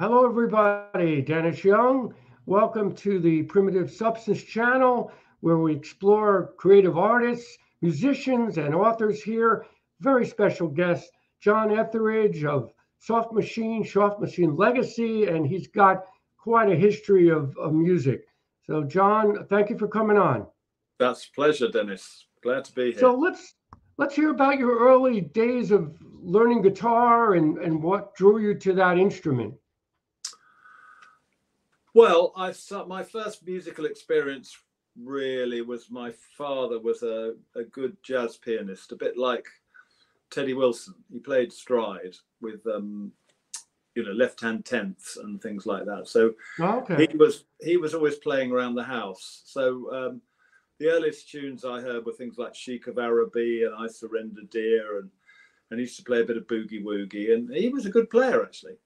Hello, everybody. Dennis Young. Welcome to the Primitive Substance channel, where we explore creative artists, musicians, and authors here. Very special guest, John Etheridge of Soft Machine Legacy, and he's got quite a history of music. So, John, thank you for coming on. That's a pleasure, Dennis. Glad to be here. So let's hear about your early days of learning guitar and what drew you to that instrument. Well, my first musical experience really was my father was a good jazz pianist, a bit like Teddy Wilson. He played stride with left-hand tenths and things like that. So he was always playing around the house. So the earliest tunes I heard were things like Chic of Araby and I Surrender Dear, and he used to play a bit of boogie woogie, and he was a good player actually.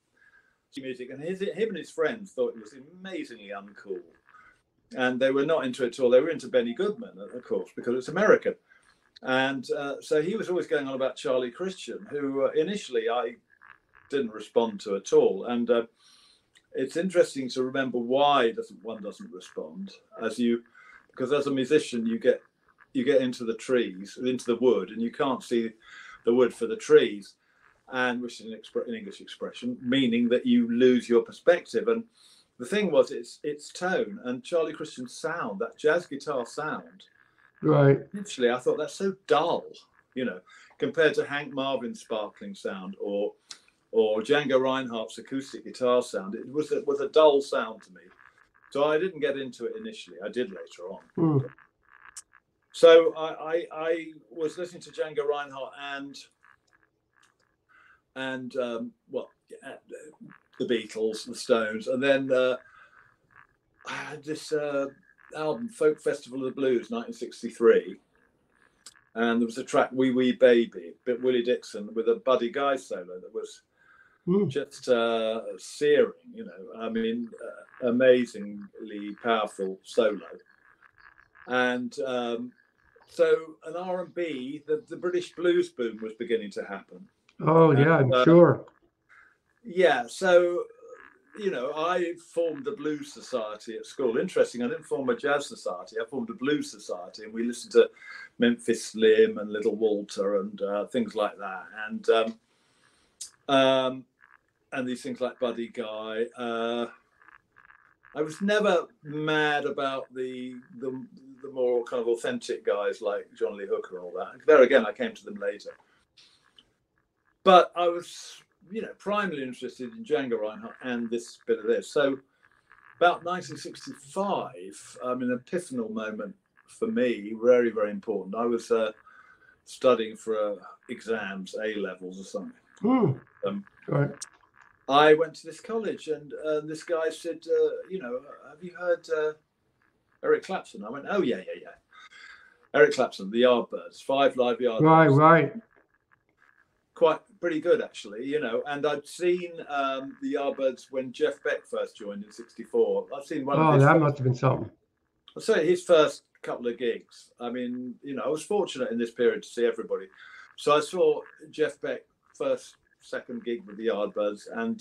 Music, and him and his friends thought it was amazingly uncool, and they were not into it at all. They were into Benny Goodman, of course, because it's American, and so he was always going on about Charlie Christian, who initially I didn't respond to at all. And it's interesting to remember why one doesn't respond, because as a musician you get into the trees, into the wood, and you can't see the wood for the trees. And which is an English expression, meaning that you lose your perspective. And the thing was, its tone and Charlie Christian's sound, that jazz guitar sound. Right. Actually, I thought that's so dull, compared to Hank Marvin's sparkling sound or Django Reinhardt's acoustic guitar sound. It was a dull sound to me. So I didn't get into it initially. I did later on. Mm. So I was listening to Django Reinhardt and the Beatles, the Stones, and then I had this album, Folk Festival of the Blues, 1963, and there was a track, Wee Wee Baby, bit Willie Dixon with a Buddy Guy solo that was just searing, amazingly powerful solo, and so an R&B, the British blues boom was beginning to happen. Oh, yeah, I'm sure. Yeah, so, I formed a blues society at school. Interesting, I didn't form a jazz society. I formed a blues society, and we listened to Memphis Slim and Little Walter and things like that. And these things like Buddy Guy. I was never mad about the more kind of authentic guys like John Lee Hooker and all that. There again, I came to them later. But I was, primarily interested in Django Reinhardt and this bit of this. So about 1965, an epiphanal moment for me, very, very important. I was studying for exams, A-levels or something. Right. I went to this college and this guy said, have you heard Eric Clapton? I went, oh, yeah. Eric Clapton, the Yardbirds, 5 Live Yardbirds. Right. Quite pretty good actually, and I'd seen the Yardbirds when Jeff Beck first joined in '64. I've seen one of his must have been something. I'd say his first couple of gigs. I was fortunate in this period to see everybody. So I saw Jeff Beck second gig with the Yardbirds, and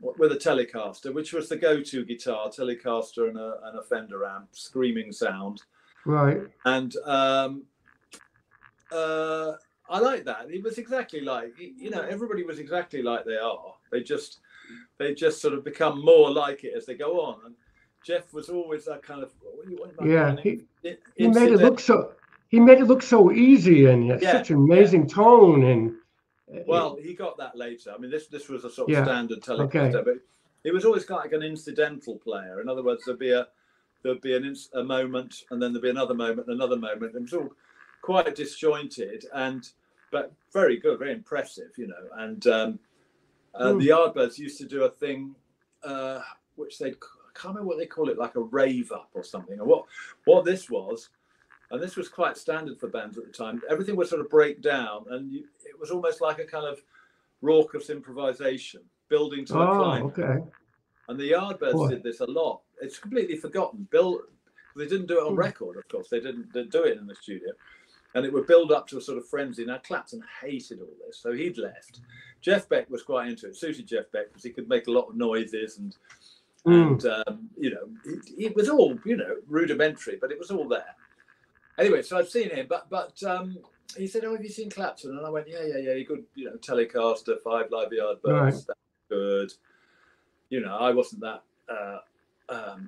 with a Telecaster, which was the go-to guitar, Telecaster and a Fender amp, screaming sound. Right. And I like that. It was exactly like, everybody was exactly like they are. They just sort of become more like it as they go on. And Jeff was always that kind of, he made it look so easy, and he had such an amazing tone. And well, he got that later. This was a sort of standard Telecaster, but he was always kind of like an incidental player. In other words, there'd be a moment, and then there'd be another moment, and another moment. It was all quite disjointed, but very good, very impressive, And the Yardbirds used to do a thing, which I can't remember what they call it, like a rave up or something. And what this was, and this was quite standard for bands at the time. Everything would sort of break down, and it was almost like a kind of raucous improvisation, building to a climax. Okay. And the Yardbirds did this a lot. It's completely forgotten. They didn't do it on record, of course. They didn't do it in the studio. and it would build up to a sort of frenzy. Now Clapton hated all this, so he'd left. Jeff Beck was quite into it. Suited Jeff Beck because he could make a lot of noises and you know, it was all, you know, rudimentary, but it was all there. Anyway, so I've seen him, but he said, "Oh, have you seen Clapton?" And I went, "Yeah, good, you know, Telecaster, 5 live yard bursts, that's good." You know, I wasn't that.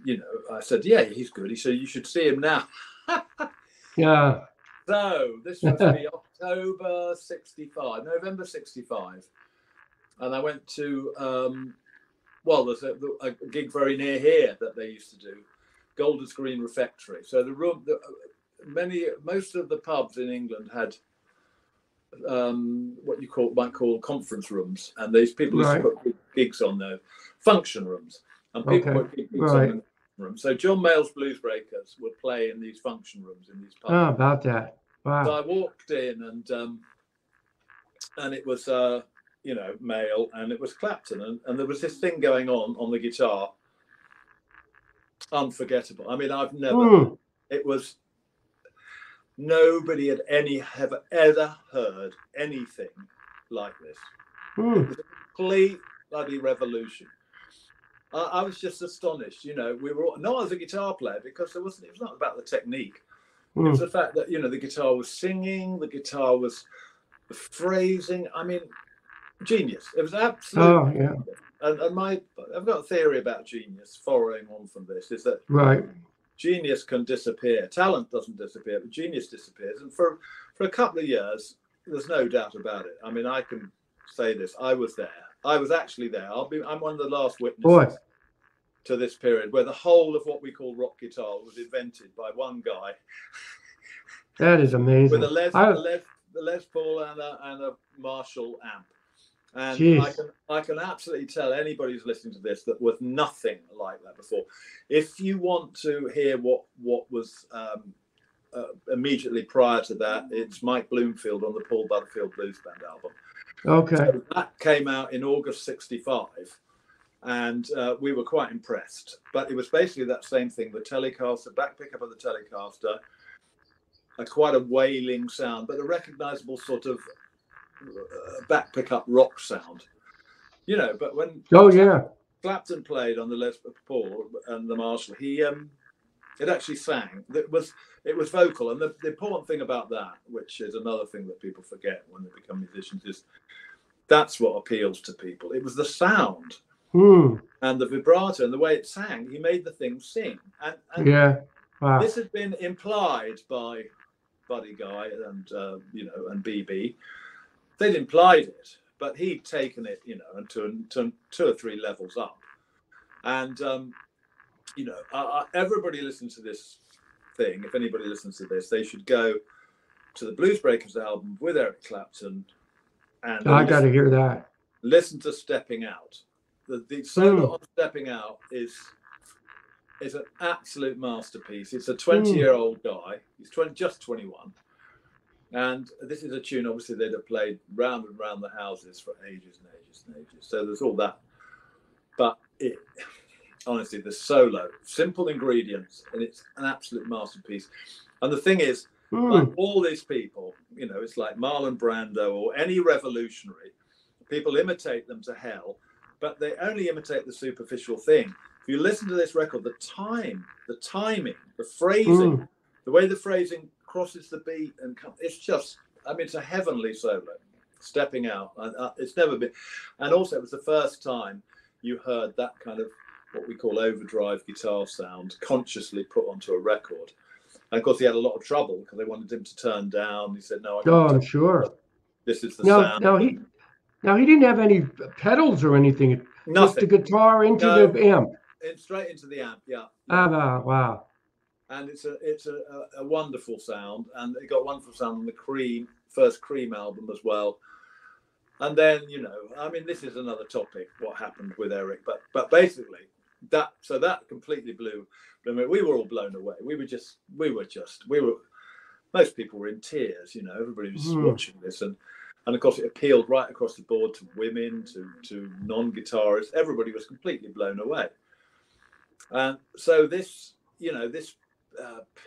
You know, I said, "Yeah, he's good." He said, "You should see him now." Yeah. So this must be November '65, and I went to. Well, there's a gig very near here that they used to do, Golders Green Refectory. So the room, most of the pubs in England had what you might call conference rooms, and these people used to put gigs on there, function rooms, and people put gigs on the room. So John Mayall's Blues Breakers would play in these function rooms in these pubs. Oh, about that! Wow. So I walked in, and it was. You know, Mayall, and it was Clapton, and there was this thing going on the guitar, unforgettable. I mean, I've never. It was nobody had ever heard anything like this. It was a complete bloody revolution. I was just astonished. You know, we were not as a guitar player because it was not about the technique. It was the fact that, you know, the guitar was singing, the guitar was the phrasing. I mean. Genius. It was absolutely. And I've got a theory about genius, following on from this, is that genius can disappear. Talent doesn't disappear, but genius disappears. And for a couple of years, there's no doubt about it. I mean, I can say this. I was there. I was actually there. I'm one of the last witnesses to this period where the whole of what we call rock guitar was invented by one guy. That is amazing. With a Les Paul and a Marshall amp. And I can absolutely tell anybody who's listening to this that was nothing like that before. If you want to hear what was immediately prior to that, it's Mike Bloomfield on the Paul Butterfield Blues Band album. Okay. So that came out in August '65, and we were quite impressed. But it was basically that same thing: the Telecaster, back pickup of the Telecaster, quite a wailing sound, but a recognizable sort of back pickup rock sound, you know. But when Clapton played on the Les Paul and the Marshall, it actually sang. It was vocal, and the important thing about that, which is another thing that people forget when they become musicians, is that's what appeals to people. It was the sound and the vibrato and the way it sang. He made the thing sing, and this had been implied by Buddy Guy and you know, and BB. They'd implied it, but he'd taken it, you know, and to 2 or 3 levels up. And, you know, everybody listens to this thing. If anybody listens to this, they should go to the Blues Breakers album with Eric Clapton. And I got to hear that. Listen to Stepping Out. The solo on Stepping Out is an absolute masterpiece. It's a 20-year-old guy. He's just 21. And this is a tune, obviously, they'd have played round and round the houses for ages and ages and ages. So there's all that. But honestly, the solo, simple ingredients, and it's an absolute masterpiece. And the thing is, like all these people, you know, it's like Marlon Brando or any revolutionary, people imitate them to hell, but they only imitate the superficial thing. If you listen to this record, the timing, the phrasing, the way the phrasing crosses the beat, and it's just, I mean, it's a heavenly solo. Stepping Out, it's never been. And also, it was the first time you heard that kind of what we call overdrive guitar sound can't put onto a record. And of course, he had a lot of trouble because they wanted him to turn down. He said, "No, I'm sure. This is the sound." Now he didn't have any pedals or anything. Nothing. Just the guitar into the amp. Straight into the amp, yeah. Wow. And it's a wonderful sound, and it got wonderful sound on the first Cream album as well. And then, you know, I mean, this is another topic, what happened with Eric, but basically that completely blew me. We were all blown away. Most people were in tears, you know, everybody was watching this, and of course it appealed right across the board to women, to non-guitarists. Everybody was completely blown away. And so this, you know, this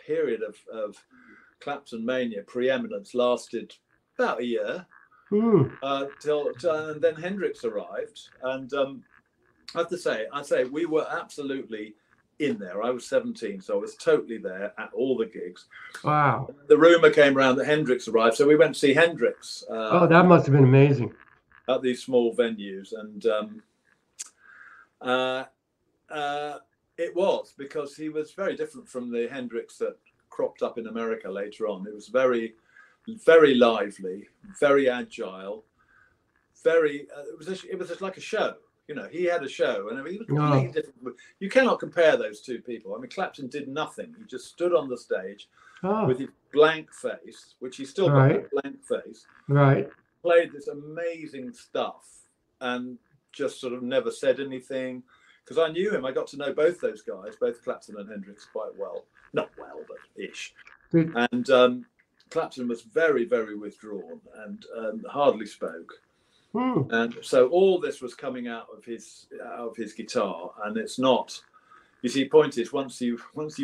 period of Clapton mania preeminence lasted about a year and then Hendrix arrived, and I have to say, we were absolutely in there. I was 17, so I was totally there at all the gigs. Wow. The rumor came around that Hendrix arrived, so we went to see Hendrix. Oh, that must have been amazing. At these small venues, and it was, because he was very different from the Hendrix that cropped up in America later on. It was very, very lively, very agile, very. It was just like a show. You know, he had a show, and he was completely different. You cannot compare those two people. I mean, Clapton did nothing. He just stood on the stage with his blank face, which he still got that blank face. Right. Played this amazing stuff and just sort of never said anything, because I knew him. I got to know both those guys, both Clapton and Hendrix, quite well. Not well, but ish. And Clapton was very, very withdrawn and hardly spoke. And so all this was coming out of his guitar, and it's not. You see, point is, once you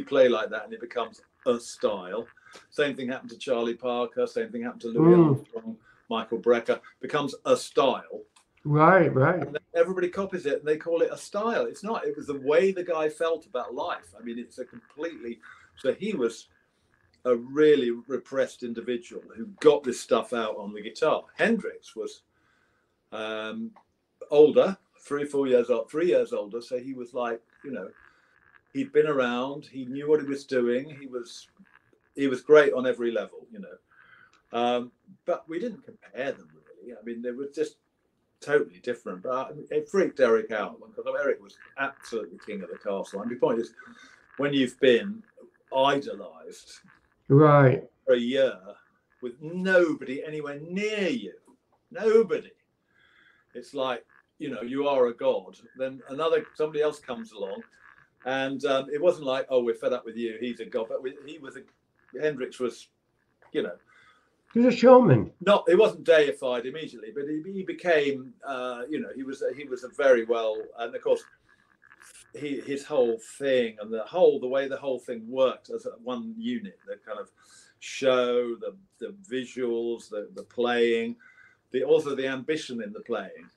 play like that, and it becomes a style. Same thing happened to Charlie Parker. Same thing happened to Louis Armstrong, Michael Brecker. Becomes a style. Right. And then everybody copies it, and they call it a style. It's not. It was the way the guy felt about life. I mean, it's a completely. So he was a really repressed individual who got this stuff out on the guitar. Hendrix was older, 3 years older, so he was like, you know, he'd been around, he knew what he was doing, he was great on every level, you know, but we didn't compare them really. I mean, they were just totally different, but it freaked Eric out, because Eric was absolutely king of the castle. And the point is, when you've been idolized for a year with nobody anywhere near you, nobody, it's like, you know, you are a god. Then somebody else comes along, and it wasn't like, oh, we're fed up with you, he's a god. But Hendrix was, you know, he's a showman. He wasn't deified immediately, but he became, you know, he was a very well, and of course, his whole thing and the way the whole thing worked as one unit, the kind of show, the visuals, the playing. Also the ambition in the playing,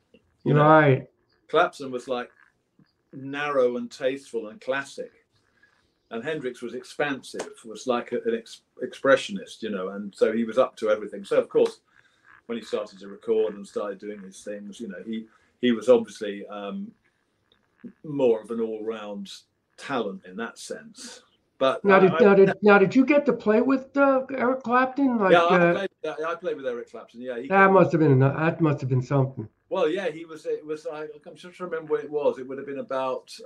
you know. Right. Clapton was like narrow and tasteful and classic, and Hendrix was expansive, was like an expressionist, you know, and so he was up to everything. So of course, when he started to record and started doing his things, you know, he was obviously more of an all-round talent in that sense. But now, did you get to play with Eric Clapton? Like, I played with Eric Clapton. Yeah, that must have been something. Well, yeah, it was. I'm just trying to remember when it was. It would have been about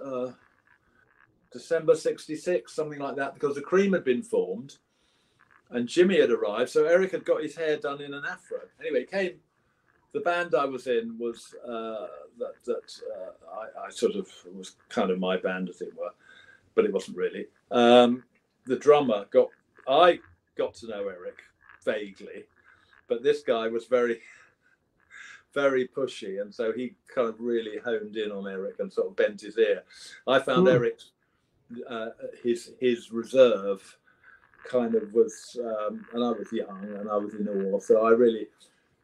December '66, something like that, because the Cream had been formed, and Jimmy had arrived. So Eric had got his hair done in an afro. Anyway, the band I was in was I sort of was kind of my band, as it were, but it wasn't really. The drummer I got to know Eric vaguely, but this guy was very, very pushy, and so he kind of really honed in on Eric and sort of bent his ear. I found Eric's his reserve kind of was, and I was young and I was in awe, so I really,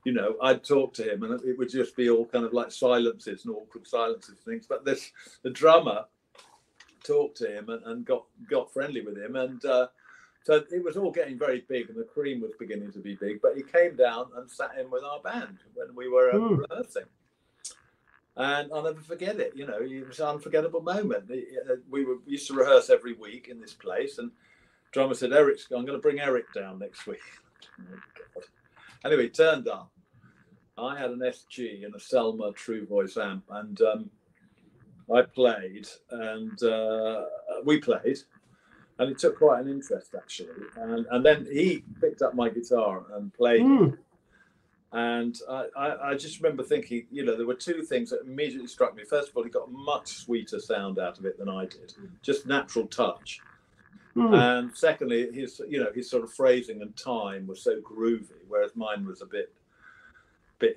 you know, I'd talk to him and it would just be all kind of like silences and awkward silences and things. But the drummer talked to him and got friendly with him, and so it was all getting very big, and the Cream was beginning to be big. But he came down and sat in with our band when we were rehearsing, and I'll never forget it. You know, it was an unforgettable moment. We used to rehearse every week in this place, and drummer said, I'm going to bring Eric down next week. Oh, God. Anyway, he turned up. I had an SG and a Selmer True Voice amp, and I played, and we played, and it took quite an interest, actually. And then he picked up my guitar and played. And I just remember thinking, you know, there were two things that immediately struck me. First of all, he got a much sweeter sound out of it than I did, just natural touch. And secondly, his sort of phrasing and time was so groovy, whereas mine was a bit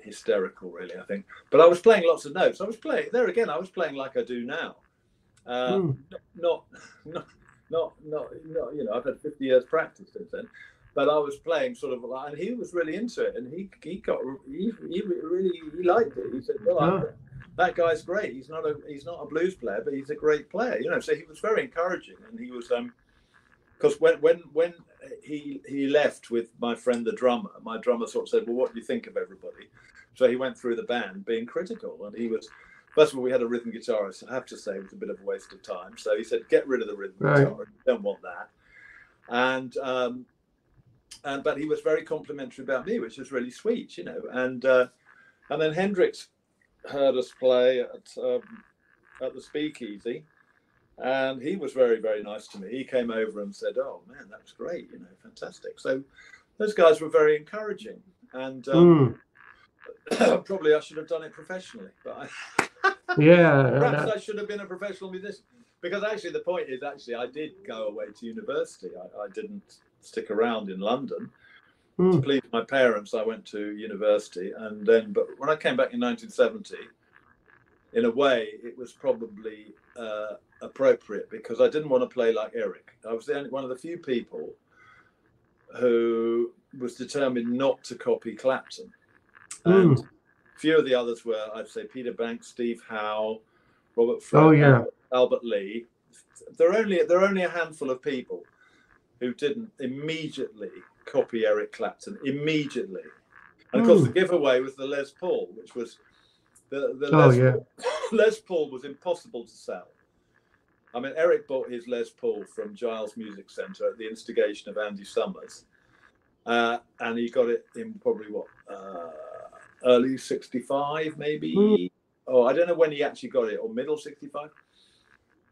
hysterical, really, I think. But I was playing lots of notes. I was playing like I do now. Not, you know, I've had 50 years practice since then. but I was playing sort of like, and he was really into it, and he liked it. He said, "Well, that guy's great. He's not a blues player, but he's a great player." You know, so he was very encouraging, and he was because when he left with my friend the drummer, my drummer sort of said, "Well, what do you think of everybody?" So he went through the band being critical, and he was. First of all, we had a rhythm guitarist. I have to say, it was a bit of a waste of time. So he said, "Get rid of the rhythm guitar. You don't want that." But he was very complimentary about me, which was really sweet, you know. And then Hendrix heard us play at the Speakeasy, and he was very, very nice to me. He came over and said, "Oh man, that was great, you know, fantastic." So those guys were very encouraging, and probably I should have done it professionally, but perhaps I should have been a professional musician. Because actually, the point is, I did go away to university. I didn't stick around in London to please my parents. I went to university, but when I came back in 1970, in a way, it was probably appropriate because I didn't want to play like Eric. I was one of the few people who was determined not to copy Clapton, and a few of the others were, I'd say, Peter Banks, Steve Howe, Robert Fred, Albert Lee. There are only a handful of people who didn't immediately copy Eric Clapton immediately. And of course, the giveaway was the Les Paul, which was Les Paul was impossible to sell. I mean, Eric bought his Les Paul from Giles Music Centre at the instigation of Andy Summers, and he got it in probably early '65, maybe. Oh, I don't know when he actually got it, or middle '65.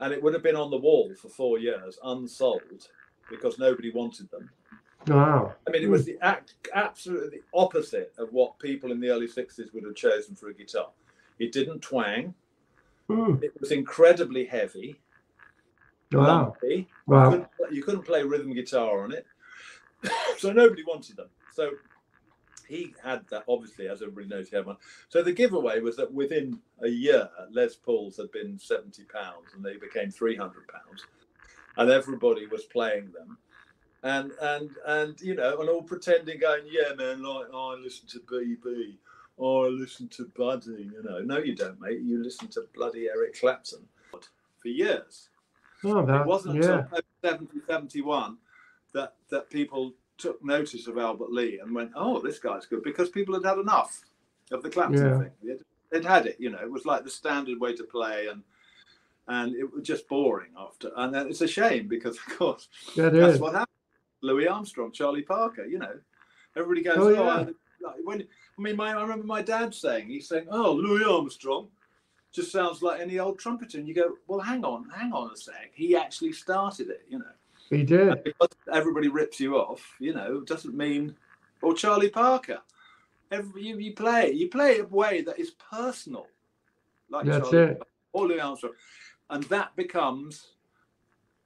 And it would have been on the wall for 4 years, unsold, because nobody wanted them. Wow. I mean, it was absolutely the opposite of what people in the early '60s would have chosen for a guitar. It didn't twang. It was incredibly heavy. Lumpy. Wow. You couldn't play rhythm guitar on it. So nobody wanted them. So he had that, obviously, as everybody knows, he had one. So the giveaway was that within a year, Les Pauls had been £70 and they became £300, and everybody was playing them, and you know, and all pretending, going, "Yeah, man, like, I listen to BB, or I listen to Buddy." You know, no, you don't, mate. You listen to bloody Eric Clapton for years. It wasn't until 71 that people took notice of Albert Lee and went, "Oh, this guy's good," because people had had enough of the Clapton thing. They'd had it, you know. It was like the standard way to play, and it was just boring after. And then it's a shame because, of course, that's what happened. Louis Armstrong, Charlie Parker, you know, everybody goes, I remember my dad saying, "Oh, Louis Armstrong just sounds like any old trumpeter," and you go, "Well, hang on a sec. He actually started it, you know." He did. And because everybody rips you off, you know, doesn't mean. Or Charlie Parker, you play a way that is personal, like that's Charlie it. Parker, or Louis Armstrong, and that becomes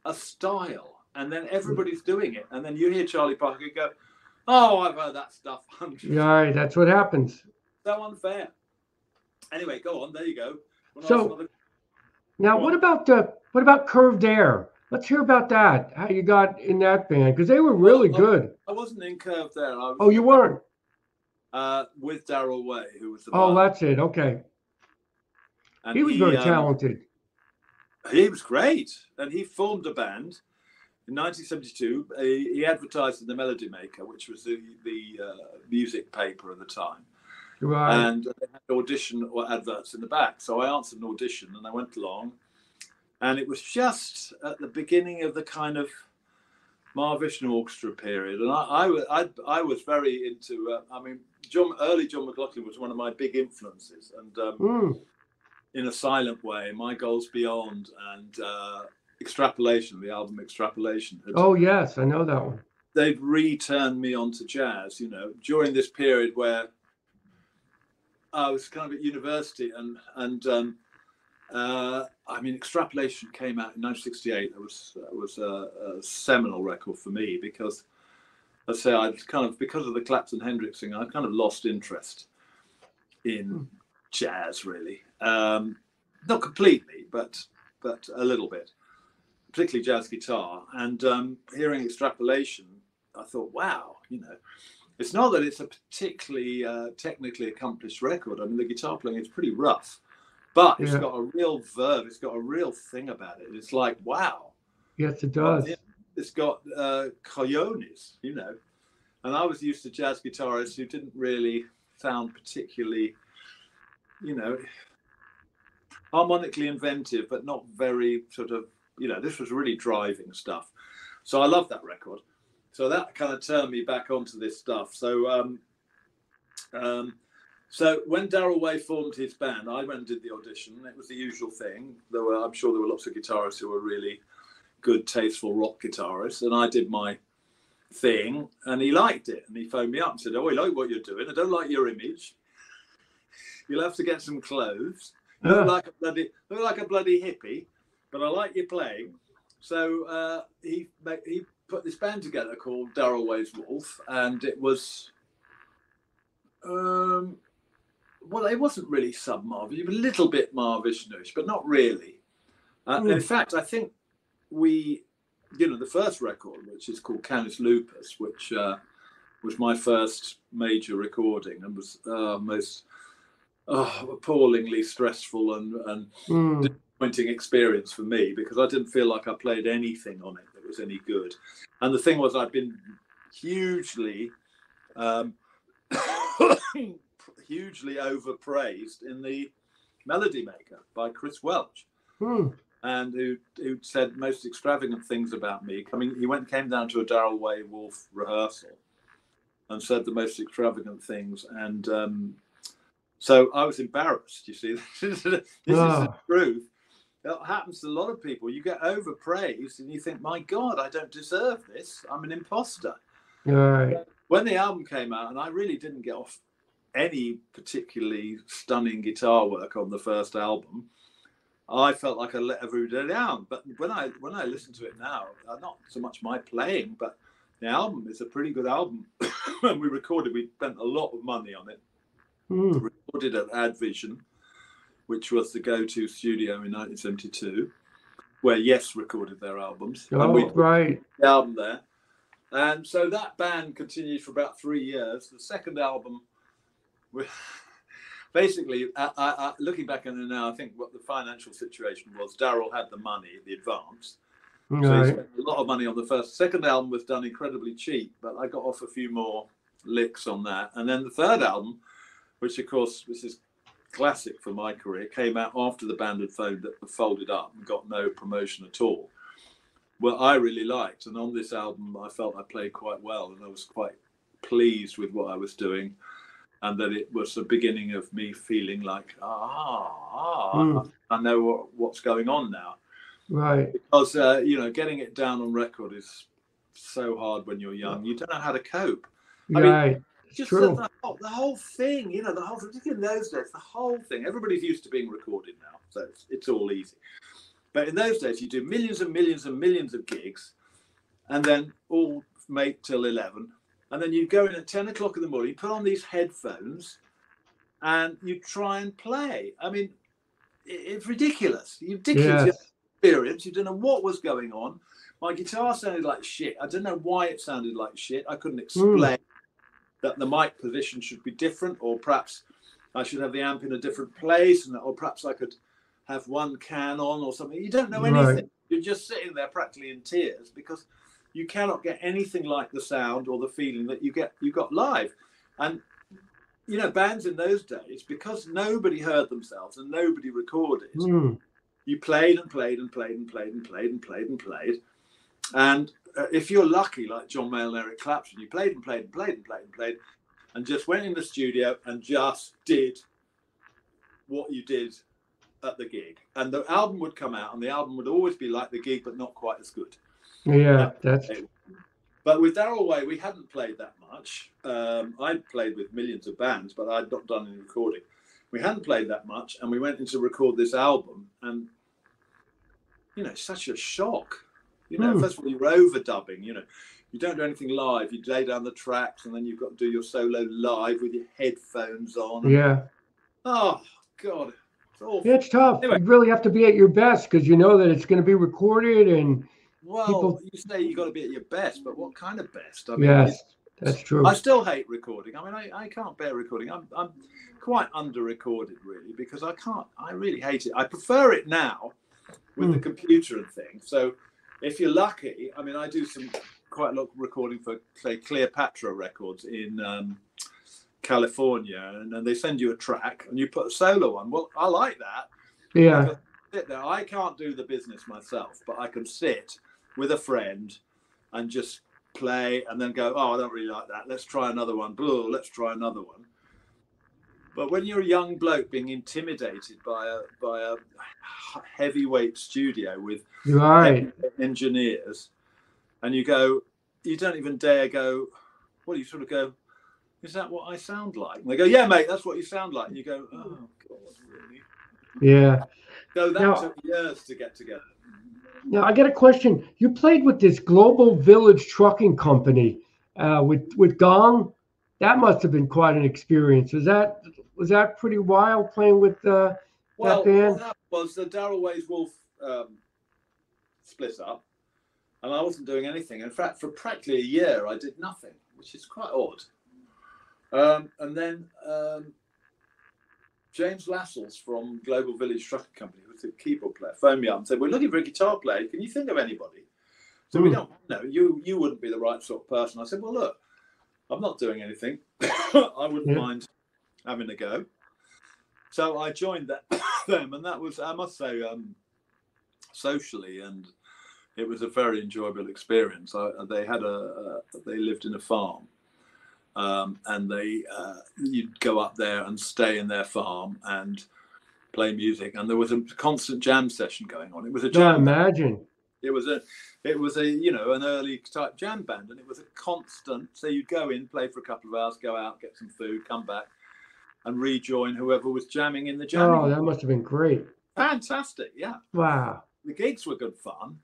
a style. And then everybody's doing it, and then you hear Charlie Parker go, "Oh, I've heard that stuff hundreds." Yeah, right, that's what happens. So unfair. Anyway, go on. There you go. So now, what about Curved Air? Let's hear about that. How you got in that band, because they were really good. I wasn't in Curved Air. You weren't. With Darryl Way, who was the. That's it. Okay. And he was very talented. He was great, and he formed a band. In 1972, he advertised in the Melody Maker, which was the music paper at the time. Right. And they had audition or adverts in the back. So I answered an audition and I went along. And it was just at the beginning of the kind of Marvin Orchestra period. And I was very into, early John McLaughlin was one of my big influences. And in a silent way, My Goals Beyond and Extrapolation, the album Extrapolation. Yes, I know that one. They'd returned me onto jazz, you know, during this period where I was kind of at university Extrapolation came out in 1968. It was a seminal record for me because, let's say, because of the Clapton Hendrix thing, I kind of lost interest in jazz, really. Not completely, but a little bit. Particularly jazz guitar, and hearing Extrapolation I thought, wow, you know, it's not that it's a particularly technically accomplished record. I mean, the guitar playing is pretty rough, but it's got a real verve. It's got a real thing about it. It's like, wow. Yes, it does. It's got cojones, you know. And I was used to jazz guitarists who didn't really sound particularly, you know, harmonically inventive, but not very sort of, you know, this was really driving stuff. So I love that record. So that kind of turned me back onto this stuff. So so when Darrell Way formed his band, I went and did the audition. It was the usual thing. I'm sure there were lots of guitarists who were really good, tasteful rock guitarists, and I did my thing, and he liked it, and he phoned me up and said, "Oh, I like what you're doing. I don't like your image. You'll have to get some clothes. You look like a bloody hippie, but I like your playing." So he put this band together called Darrell Way's Wolf, and it was well, it wasn't really sub-Marvin. It was a little bit Marvishnish, but not really. In fact, I think we, you know, the first record, which is called Canis Lupus, which was my first major recording and was most appallingly stressful and disappointing experience for me, because I didn't feel like I played anything on it that was any good. And the thing was, I'd been hugely hugely overpraised in the Melody Maker by Chris Welch, and who said most extravagant things about me. He came down to a Darrell Way Wolf rehearsal and said the most extravagant things, and so I was embarrassed. You see, this is the truth. That happens to a lot of people. You get overpraised and you think, my God, I don't deserve this. I'm an imposter. Right. When the album came out, and I really didn't get off any particularly stunning guitar work on the first album, I felt like I let everybody down. But when I listen to it now, not so much my playing, but the album is a pretty good album. When we spent a lot of money on it. Recorded at Ad Vision, which was the go-to studio in 1972, where Yes recorded their albums. Oh, and we right. The album there. And so that band continued for about 3 years. The second album, basically, looking back on it now, I think what the financial situation was, Darrell had the money, the advance. Right. So he spent a lot of money on the first. Second album was done incredibly cheap, but I got off a few more licks on that. And then the third album, which of course, this is classic for my career, came out after the band had folded up and got no promotion at all. Well, I really liked, and on this album, I felt I played quite well, and I was quite pleased with what I was doing, and that it was the beginning of me feeling like, I know what's going on now. Right. Because, you know, getting it down on record is so hard when you're young. You don't know how to cope. Right. I mean, just true. The whole thing, you know, particularly in those days, the whole thing. Everybody's used to being recorded now, so it's all easy. But in those days, you do millions and millions and millions of gigs, and then all mate till 11. And then you go in at 10 o'clock in the morning, put on these headphones, and you try and play. I mean, it's ridiculous. Ridiculous experience. You don't know what was going on. My guitar sounded like shit. I don't know why it sounded like shit. I couldn't explain that the mic position should be different, or perhaps I should have the amp in a different place, or perhaps I could have one can on or something. You don't know anything. Right. You're just sitting there practically in tears because you cannot get anything like the sound or the feeling that you got live. And, you know, bands in those days, because nobody heard themselves and nobody recorded, you played and played and played and played and played and played and played. And if you're lucky, like John McLaughlin and Eric Clapton, you played and played and played and played and played and just went in the studio and just did what you did at the gig, and the album would come out, and the album would always be like the gig, but not quite as good. Yeah, that's. But with Darrell Way, we hadn't played that much. I'd played with millions of bands, but I'd not done any recording. We hadn't played that much, and we went in to record this album, and you know, such a shock. You know, first of all, you're overdubbing. You know, you don't do anything live. You lay down the tracks, and then you've got to do your solo live with your headphones on. Yeah. Oh God. It's tough. Anyway. You really have to be at your best because you know that it's going to be recorded, and Well, People, you say you got to be at your best, but what kind of best? I mean, yes, that's true. I still hate recording. I mean, I can't bear recording. I'm quite under-recorded, really, because I really hate it. I prefer it now with the computer and things. So if you're lucky, I mean, I do quite a lot of recording for, say, Cleopatra Records in California, and then they send you a track and you put a solo on. Well, I like that. Yeah. Sit there. I can't do the business myself, but I can sit with a friend and just play and then go, oh, I don't really like that. Let's try another one. Blah, let's try another one. But when you're a young bloke being intimidated by a heavyweight studio with engineers, and you don't even dare go, well, you sort of go, is that what I sound like? And they go, yeah, mate, that's what you sound like. And you go, oh, God, really? Yeah. So that took years to get together. Now, I got a question. You played with this Global Village Trucking Company with Gong. That must have been quite an experience. Was that pretty wild playing with that band? That was the Darrell Ways Wolf split up, and I wasn't doing anything. In fact, for practically a year, I did nothing, which is quite odd. And then James Lascelles from Global Village Trucking Company, who's the keyboard player, phoned me up and said, we're looking for a guitar player. Can you think of anybody? So we don't know. You wouldn't be the right sort of person. I said, well, look, I'm not doing anything. I wouldn't mind having a go. So I joined them, and that was, I must say, socially, and it was a very enjoyable experience. They lived in a farm. And you'd go up there and stay in their farm and play music, and there was a constant jam session going on. It was a jam. Imagine. It was a an early type jam band, and it was a constant. So you'd go in, play for a couple of hours, go out, get some food, come back, and rejoin whoever was jamming in the jamming. Oh, that must have been great. Fantastic, yeah. Wow. The gigs were good fun.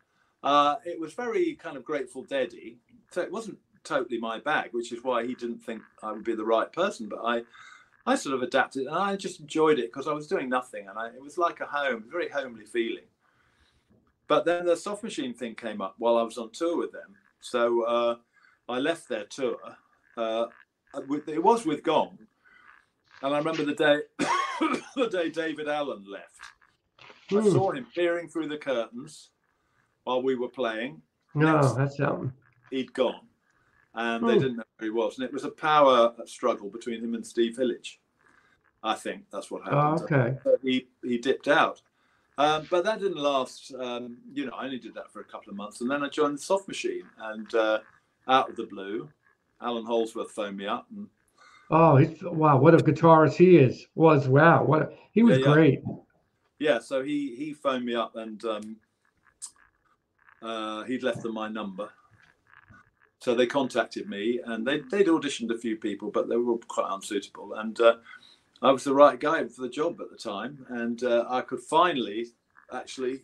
It was very kind of Grateful Dead-y, so it wasn't totally my bag, which is why he didn't think I would be the right person. But I sort of adapted, and I just enjoyed it because I was doing nothing, and it was like a home, very homely feeling. But then the Soft Machine thing came up while I was on tour with them, so I left their tour. It was with Gong, and I remember the day the day David Allen left. I saw him peering through the curtains while we were playing. No, that's something. He'd gone. And they didn't know who he was. And it was a power struggle between him and Steve Hillage. I think that's what happened. Oh, okay. He dipped out. But that didn't last. I only did that for a couple of months. And then I joined the Soft Machine. And out of the blue, Alan Holdsworth phoned me up. And, wow, what a guitarist he is. He was great. Yeah, so he phoned me up, and he'd left them my number. So they contacted me, and they'd auditioned a few people, but they were quite unsuitable. And I was the right guy for the job at the time. And I could finally actually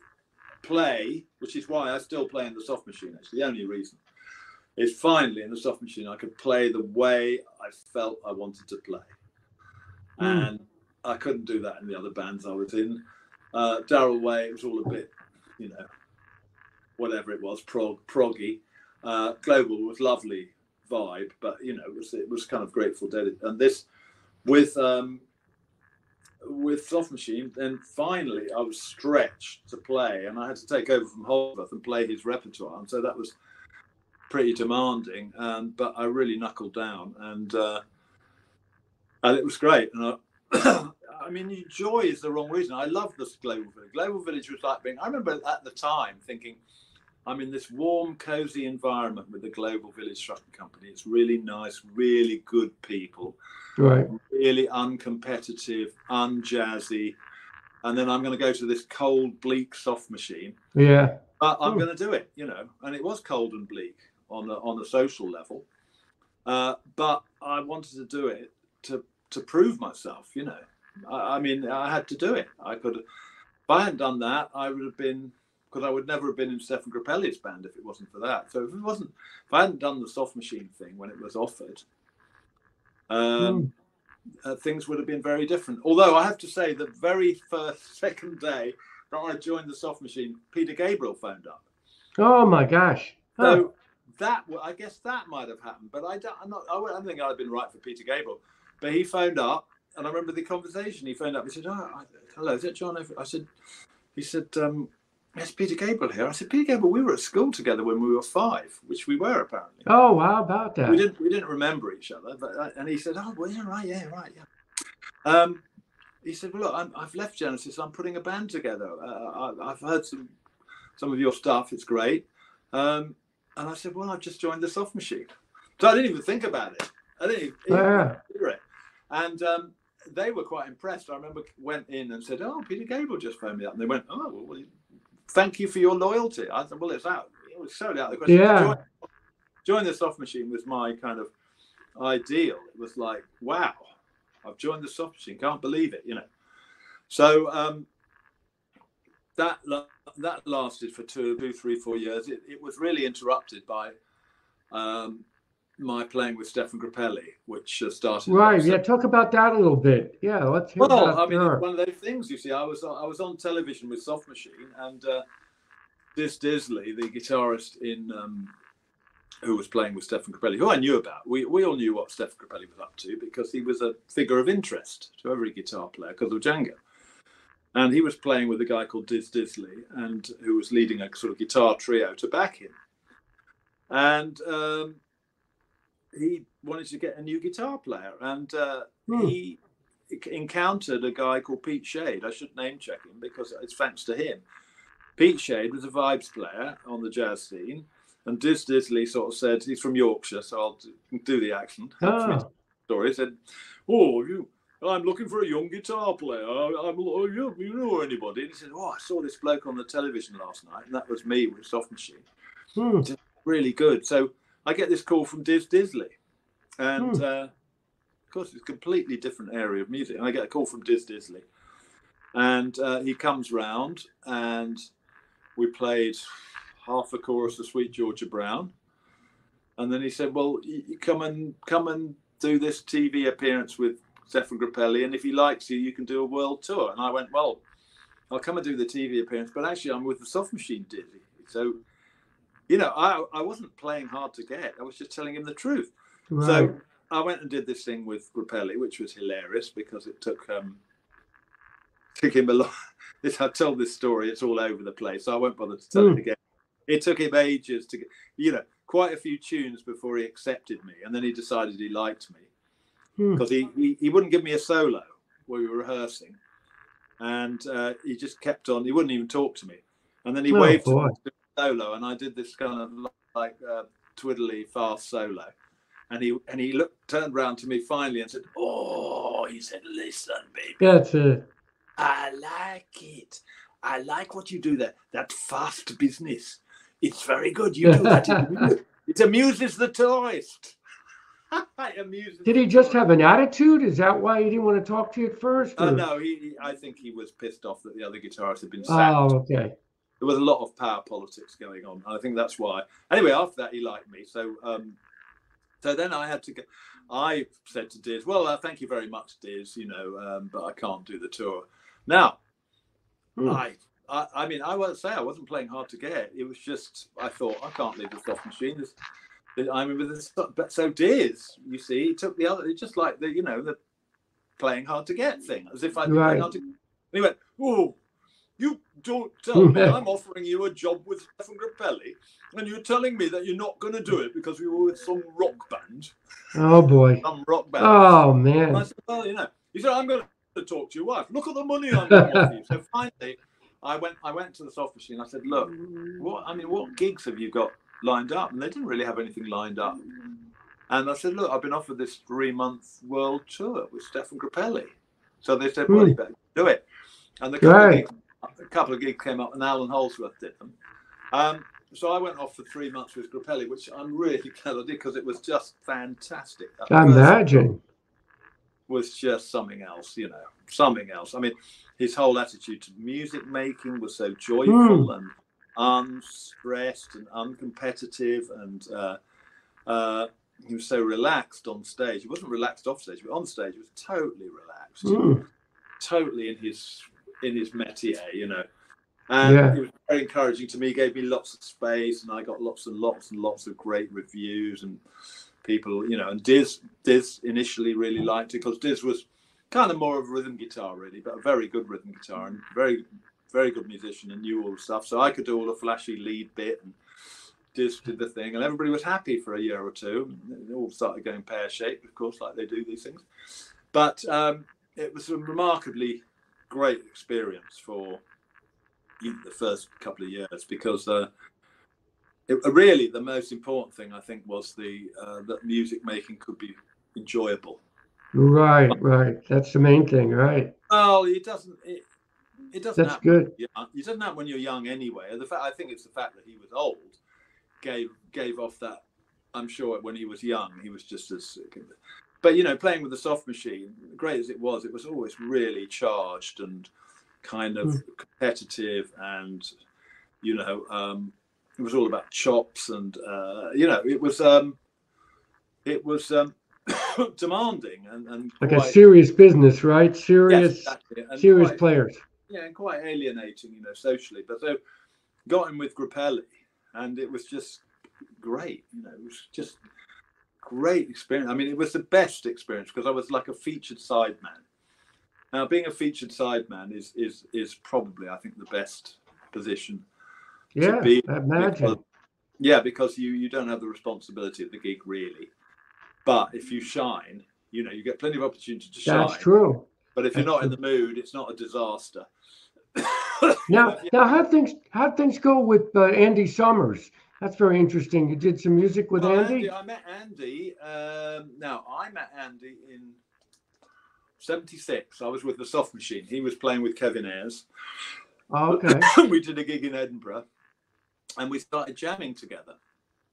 play, which is why I still play in the Soft Machine, actually. The only reason is finally in the Soft Machine, I could play the way I felt I wanted to play. And I couldn't do that in the other bands I was in. Darrell Way, it was all a bit, whatever it was, proggy. Global was lovely vibe, but it was kind of Grateful Dead. And this with Soft Machine, then finally I was stretched to play, and I had to take over from Holdsworth and play his repertoire, and so that was pretty demanding. But I really knuckled down, and it was great. And I mean, joy is the wrong reason. I love this Global Village. Global Village was like I remember at the time thinking, I'm in this warm, cozy environment with the Global Village Trucking Company. It's really nice, really good people, right? Really uncompetitive, unjazzy. And then I'm going to go to this cold, bleak Soft Machine. Yeah. But I'm going to do it, And it was cold and bleak on a social level. But I wanted to do it to prove myself, I mean, I had to do it. If I hadn't done that, I would have been. Because I would never have been in Stephane Grappelli's band if it wasn't for that. So if I hadn't done the Soft Machine thing when it was offered, things would have been very different. Although I have to say, the very second day that I joined the Soft Machine, Peter Gabriel phoned up. Oh my gosh. Huh. So I guess that might have happened, but I don't think I'd been right for Peter Gabriel. But he phoned up, and I remember the conversation. He phoned up. He said, "Oh, hello, is it John?" He said, "Yes, Peter Gabriel here." I said, "Peter Gabriel, we were at school together when we were 5, which we were apparently." Oh, how about that? We didn't remember each other, but and he said, "Oh, well, yeah, right, yeah." He said, "Well, look, I've left Genesis. I'm putting a band together. I've heard some of your stuff. It's great." And I said, "Well, I've just joined the Soft Machine." So I didn't even think about it. I didn't even consider it. And they were quite impressed. I remember went in and said, "Oh, Peter Gabriel just phoned me up." And they went, "Oh, well, thank you for your loyalty." I said, "Well, it was totally out of the question." Yeah. Join the Soft Machine was my kind of ideal. It was like, wow, I've joined the Soft Machine. Can't believe it, you know. So that lasted for 2, 3, 4 years. It was really interrupted by my playing with Stephane Grappelli, which started. Right. Yeah. Talk about that a little bit. Yeah. Let's hear about I mean, it's one of those things. You see, I was on television with Soft Machine, and Disley, the guitarist in who was playing with Stephane Grappelli, who I knew about. We all knew what Stephane Grappelli was up to because he was a figure of interest to every guitar player because of Django. And he was playing with a guy called Disley, and who was leading a sort of guitar trio to back him. And he wanted to get a new guitar player, and he encountered a guy called Pete Shade. I should name check him because it's thanks to him. Pete Shade was a vibes player on the jazz scene, and Disley sort of said, he's from Yorkshire, so I'll do the accent. Story said, "Oh, I'm looking for a young guitar player. You know anybody?" And he said, "Oh, I saw this bloke on the television last night," and that was me with Soft Machine. Really good. So I get this call from Disley, and of course it's a completely different area of music. And I get a call from Disley, and he comes round, and we played half a chorus of Sweet Georgia Brown, and then he said, "Well, you come and do this TV appearance with Stephane Grappelli, and if he likes you, you can do a world tour." And I went, "Well, I'll come and do the TV appearance, but actually I'm with the Soft Machine, Dizzy." So, you know, I wasn't playing hard to get. I was just telling him the truth. Right. So I went and did this thing with Grappelli, which was hilarious because it took him a lot. I told this story, it's all over the place, so I won't bother to tell it again. It took him ages to get, quite a few tunes before he accepted me, and then he decided he liked me. Because he wouldn't give me a solo while we were rehearsing, and he just kept on. He wouldn't even talk to me, and then he waved to me to solo, and I did this kind of like twiddly fast solo, and he turned around to me finally and said, "Oh," he said, "listen, baby, that's it. I like it. I like what you do there. That fast business. It's very good. You do that. It amuses the tourist." Did he just have an attitude? Is that why he didn't want to talk to you at first? No, I think he was pissed off that the other guitarists had been sacked. Oh, okay. There was a lot of power politics going on. I think that's why. Anyway, after that, he liked me. So then I had to go. I said to Diz, "Well, thank you very much, Diz, but I can't do the tour." Now, I mean, I won't say I wasn't playing hard to get. It was just, I thought, I can't leave the Soft Machine. But so Diz, you see, he took the other, just like the playing hard to get thing, as if I'd been playing hard to get. And he went, "Oh, you don't tell me I'm offering you a job with Stephane Grappelli, and you're telling me that you're not going to do it because we were with some rock band." Oh boy. Some rock band. Oh man. And I said, "Well, he said, I'm going to talk to your wife. Look at the money I'm going to offer you." So finally, I went to the Soft Machine. I said, "Look, what gigs have you got lined up?" And they didn't really have anything lined up. And I said, "Look, I've been offered this 3-month world tour with Stephane Grappelli." So they said, "Well, you better do it." And a couple of gigs came up, and Alan Holsworth did them. So I went off for 3 months with Grappelli, which I'm really glad I did because it was just fantastic. I imagine. Was just something else, something else. I mean, his whole attitude to music making was so joyful and unstressed and uncompetitive, and he was so relaxed on stage. He wasn't relaxed off stage, but on stage he was totally relaxed, totally in his métier, And Yeah. it was very encouraging to me. He gave me lots of space, and I got lots and lots and lots of great reviews, and people, you know, and Diz initially really liked it because Diz was kind of more of a rhythm guitar, really, but a very good rhythm guitar and very, very good musician and knew all the stuff. So I could do all the flashy lead bit, and Diz did the thing, and everybody was happy for a year or two. It all started going pear-shaped, of course, like they do these things. But it was a remarkably great experience for the first couple of years, because really the most important thing, I think, was that music making could be enjoyable. Right. That's the main thing, right? Oh, it doesn't That's happen. good. It doesn't happen when you're young anyway. I think it's the fact that he was old gave off that. I'm sure when he was young, he was just as. But you know, playing with the soft machine, great as it was always really charged and kind of competitive, and you know, it was all about chops, and you know, it was demanding and Like quite, a serious business, right? Serious, yes, exactly. And serious quite, players. yeah, and quite alienating, you know, socially. But so got him with Grappelli, and it was just great. You know, it was just great experience. I mean, it was the best experience because I was like a featured sideman. Now, being a featured sideman is probably, I think, the best position to be. I imagine. Because you don't have the responsibility of the gig really. But if you shine, you know, you get plenty of opportunity to shine. That's true. But if you're not in the mood, it's not a disaster. Now, how'd things go with Andy Summers? That's very interesting. You did some music with Andy? I met Andy. Now, I met Andy in '76. I was with the Soft Machine. He was playing with Kevin Ayres. Oh, okay. We did a gig in Edinburgh, and we started jamming together.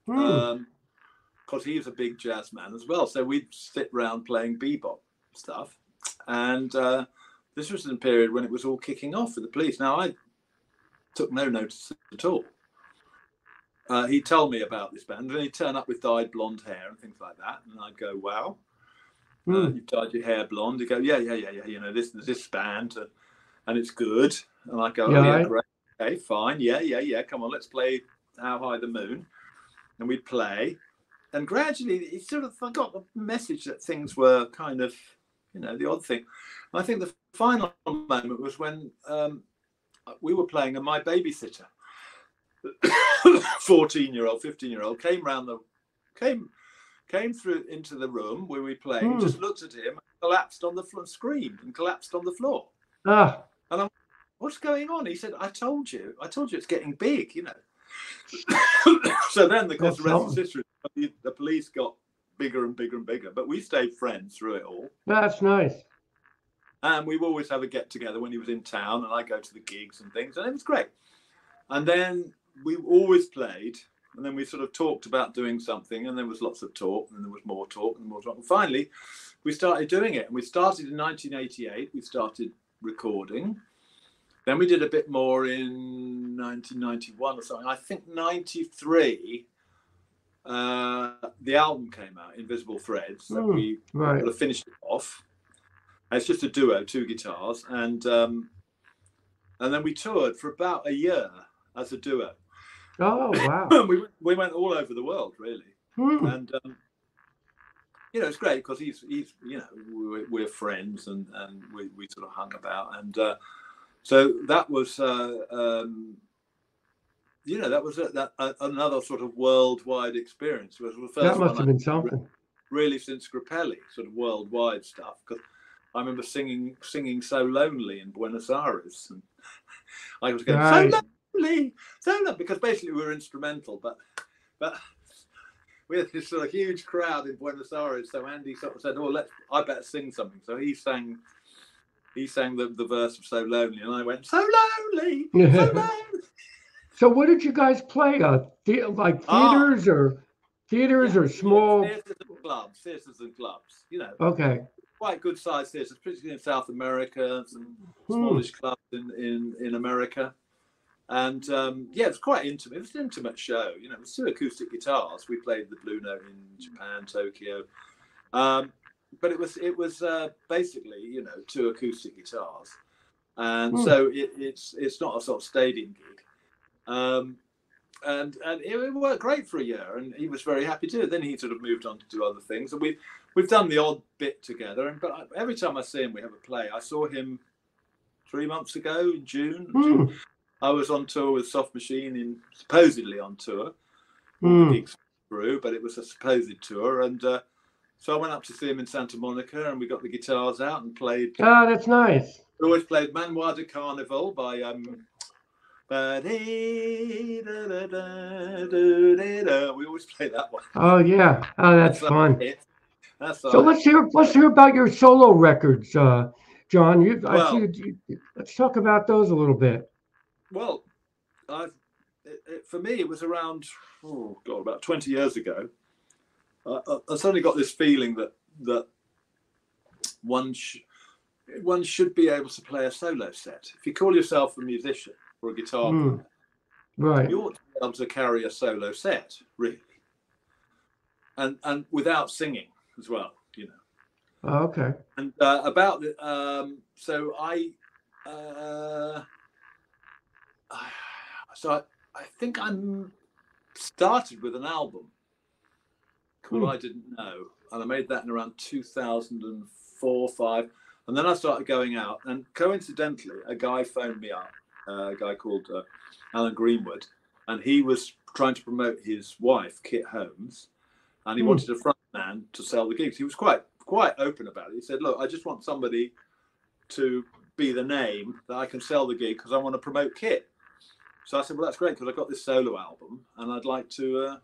Because he's a big jazz man as well. So we'd sit around playing bebop stuff. And this was in a period when it was all kicking off with the Police. Now, I took no notice at all. He'd tell me about this band, and he'd turn up with dyed blonde hair and things like that. And I'd go, wow, you've dyed your hair blonde. He'd go, yeah. You know, this band, and it's good. And I go, yeah, great. Okay, fine. Yeah. Come on, let's play How High the Moon. And we'd play. And gradually, I got the message that things were kind of, you know, the odd thing. And I think the final moment was when we were playing, and my babysitter, 14-year-old, 15-year-old, came through into the room where we played, and just looked at him, collapsed on the floor, screamed and collapsed on the floor. And I'm, what's going on? He said, I told you it's getting big, you know. So then, of course, the rest is history. The Police got bigger and bigger and bigger, but we stayed friends through it all. That's nice. And we would always have a get together when he was in town, and I go to the gigs and things, and it was great. And then we always played, and then we sort of talked about doing something, and there was lots of talk, and there was more talk, and more talk. And finally, we started doing it, and we started in 1988. We started recording. Then we did a bit more in 1991 or something. I think 93. The album came out, Invisible Threads, that we sort of finished it off. And it's just a duo, 2 guitars, and then we toured for about a year as a duo. Oh wow! we went all over the world, really, and you know, it's great because he's you know, we're friends, and we sort of hung about, and so that was. You know, that was another sort of worldwide experience. It was the first that must have been something. Really, since Grappelli, sort of worldwide stuff. Because I remember singing "So Lonely" in Buenos Aires, and I was going so lonely, because basically we were instrumental, but we had this sort of huge crowd in Buenos Aires. So Andy sort of said, "Oh, I better sing something." So he sang the verse of "So Lonely," and I went, "So lonely, so lonely." So what did you guys play? Like theaters or small theaters and clubs. You know, okay, quite good sized theaters, particularly in South America, some smallish clubs in America, and yeah, it was quite intimate. It was an intimate show. You know, it was 2 acoustic guitars. We played the Blue Note in Japan, Tokyo, but it was basically, you know, 2 acoustic guitars. and so it's not a sort of stadium gig. And it worked great for a year, and he was very happy to do it. Then he sort of moved on to do other things, and we've done the odd bit together. But every time I see him, we have a play. I saw him 3 months ago in June. I was on tour with Soft Machine, supposedly on tour. All the gigs through, but it was a supposed tour, and so I went up to see him in Santa Monica, and we got the guitars out and played. Oh, that's nice. We always played Manoir de Carnival by we always play that one. Oh yeah. Oh, that's fun. That's so let's hear about your solo records, John. Let's talk about those a little bit. Well, for me, it was around about 20 years ago. I suddenly got this feeling that one should be able to play a solo set. If you call yourself a musician or a guitar player, right, you ought to be able to carry a solo set, really, and without singing as well, you know. Oh, okay. And I think I started with an album called I Didn't Know, and I made that in around 2004, 5, and then I started going out, and coincidentally a guy phoned me up, a guy called Alan Greenwood, and he was trying to promote his wife Kit Holmes, and he wanted a front man to sell the gigs. He was quite open about it. He said, look, I just want somebody to be the name that I can sell the gig because I want to promote Kit. So I said, well, that's great, because I've got this solo album and I'd like to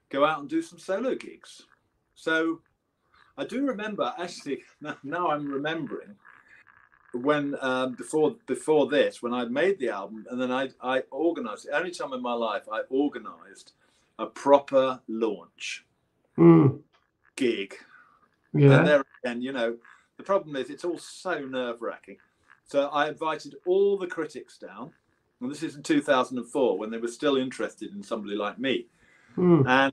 go out and do some solo gigs. So I do remember, actually, now I'm remembering, when before this, when I'd made the album, and then I organised, the only time in my life I organised a proper launch gig. Yeah. And there again, you know, the problem is it's all so nerve-wracking. So I invited all the critics down, and this is in 2004 when they were still interested in somebody like me. And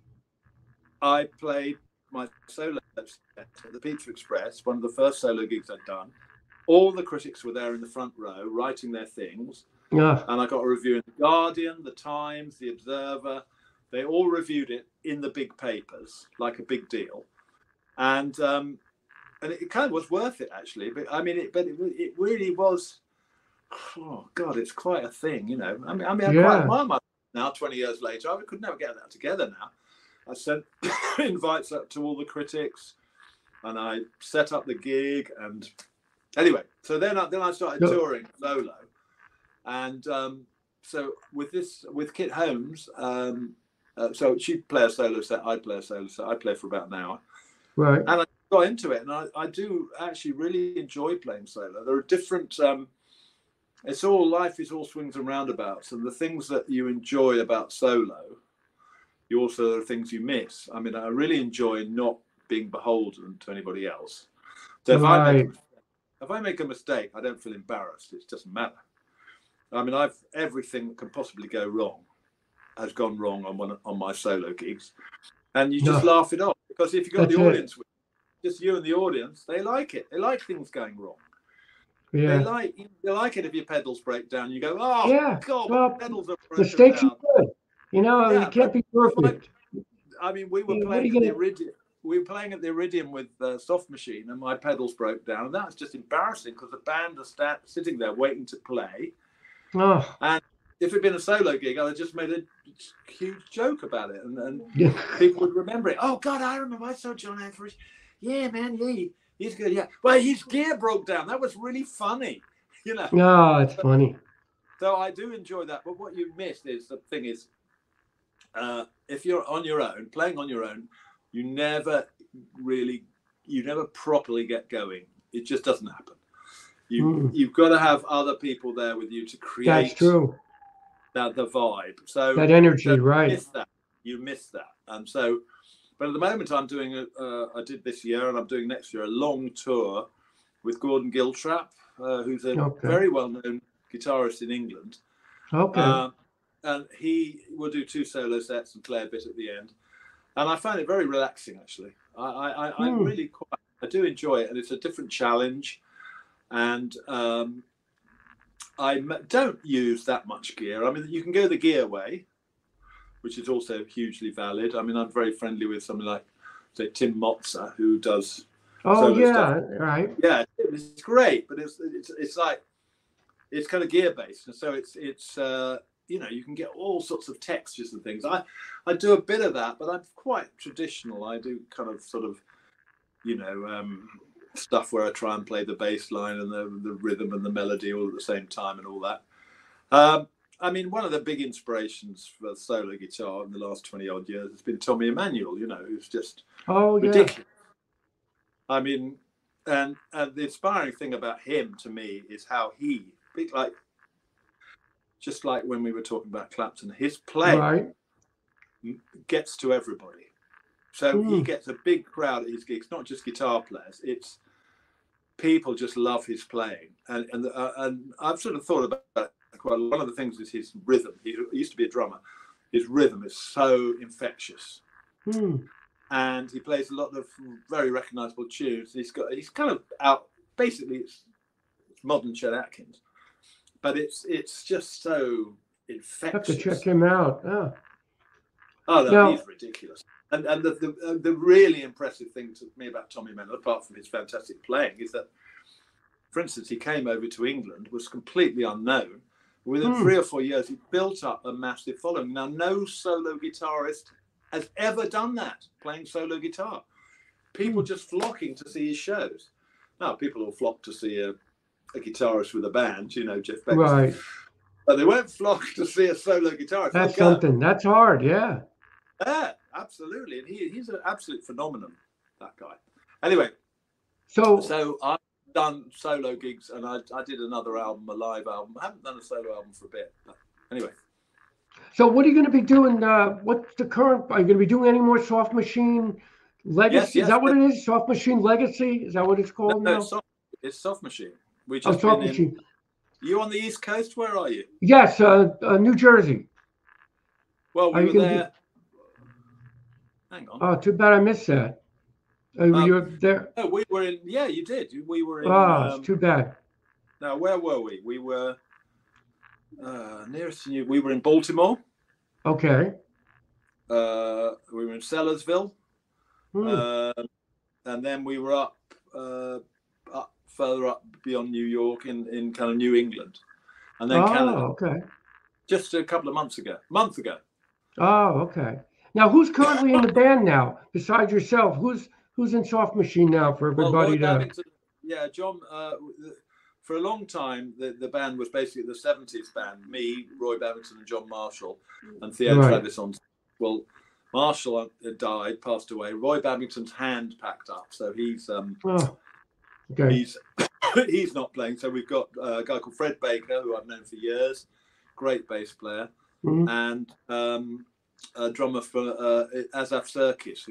I played my solo set at the Pizza Express, one of the first solo gigs I'd done. All the critics were there in the front row writing their things. Yeah. And I got a review in The Guardian, The Times, The Observer. They all reviewed it in the big papers, like a big deal. And it kind of was worth it, actually. But I mean, it really was. Oh God, it's quite a thing, you know. I mean, I quite admire myself now. 20 years later, I could never get that together now. I sent invites up to all the critics, and I set up the gig. And anyway, so then I started touring solo, and so with Kit Holmes, so she'd play a solo set, I'd play a solo set. I'd play for about an hour, right? And I got into it, and I do actually really enjoy playing solo. There are different. Life is all swings and roundabouts, and the things that you enjoy about solo, you also are things you miss. I mean, I really enjoy not being beholden to anybody else. So if I make a mistake, I don't feel embarrassed. It doesn't matter. I mean, everything that can possibly go wrong has gone wrong on my solo gigs, and you just laugh it off, because if you've got the audience with just you and the audience, they like it. They like things going wrong. Yeah. They like it if your pedals break down. You go, God, well, pedals are broken mistakes down. Are good. You know, you can't be perfect. I mean, we were playing at the Iridium. We were playing at the Iridium with Soft Machine, and my pedals broke down. And that's just embarrassing, because the band are sitting there waiting to play. Oh. And if it'd been a solo gig, I'd have just made a huge joke about it, and people would remember it. Oh God, I remember. I saw John Etheridge. Yeah, man. Yeah. He's good, yeah. Well, his gear broke down. That was really funny, you know. No, it's funny. So I do enjoy that. But what you missed is, the thing is, if you're on your own, playing on your own, you never properly get going. It just doesn't happen. You've got to have other people there with you to create. That's true. The vibe. So that energy, right? You miss that. And so. But at the moment, I'm doing I did this year, and I'm doing next year, a long tour with Gordon Giltrap, who's a very well-known guitarist in England. Okay. And he will do 2 solo sets and play a bit at the end. And I find it very relaxing, actually. I really I do enjoy it, and it's a different challenge. And don't use that much gear. I mean, you can go the gear way, which is also hugely valid. I mean, I'm very friendly with somebody like, say, Tim Motzer, who does solo stuff. Right. Yeah, it's great, but it's like, it's kind of gear based, and so it's you know, you can get all sorts of textures and things. I do a bit of that, but I'm quite traditional. I do kind of sort of, you know, stuff where I try and play the bass line and the rhythm and the melody all at the same time and all that. I mean, one of the big inspirations for solo guitar in the last 20 odd years has been Tommy Emmanuel, you know, who's just ridiculous. I mean, and the inspiring thing about him to me is how he, like, just like when we were talking about Clapton, his play gets to everybody. So he gets a big crowd at his gigs, not just guitar players. It's people just love his playing, and I've sort of thought about it quite a lot. One of the things is his rhythm. He used to be a drummer. His rhythm is so infectious, and he plays a lot of very recognisable tunes. He's kind of out. Basically, it's modern Chet Atkins, but it's just so infectious. Have to check him out. Yeah. Oh no, he's ridiculous. And the really impressive thing to me about Tommy Emmanuel, apart from his fantastic playing, is that, for instance, he came over to England, was completely unknown. Within 3 or 4 years, he built up a massive following. Now, no solo guitarist has ever done that, playing solo guitar. People just flocking to see his shows. Now, people will flock to see a guitarist with a band, you know, Jeff Beck. Right. But they won't flock to see a solo guitarist. That's something. That's hard, yeah. Yeah, absolutely. And he's an absolute phenomenon, that guy. Anyway, so I've done solo gigs, and I did another album, a live album. I haven't done a solo album for a bit, but anyway. So what are you going to be doing? What's the current? Are you going to be doing any more Soft Machine Legacy? Yes, is that what it is? Soft Machine Legacy? Is that what it's called now? It's Soft Machine. We just Soft Machine. You on the East Coast? Where are you? Yes, New Jersey. Well, we were there. Hang on. Oh, too bad I missed that. You were there? No, we were in. Yeah, you did. We were in. It's too bad. Now, where were we? We were nearest to you. We were in Baltimore. Okay. We were in Sellersville, and then we were up further up beyond New York in kind of New England, and then Canada. Okay. Just a couple of months ago. Oh, okay. Now, who's currently in the band now, besides yourself? Who's in Soft Machine now for everybody John. For a long time, the band was basically the 70s band. Me, Roy Babington, and John Marshall, and Theo Travis on. Well, Marshall died, passed away. Roy Babington's hand packed up, so he's he's not playing. So we've got a guy called Fred Baker, who I've known for years, great bass player, and a drummer for Asaf Serkis,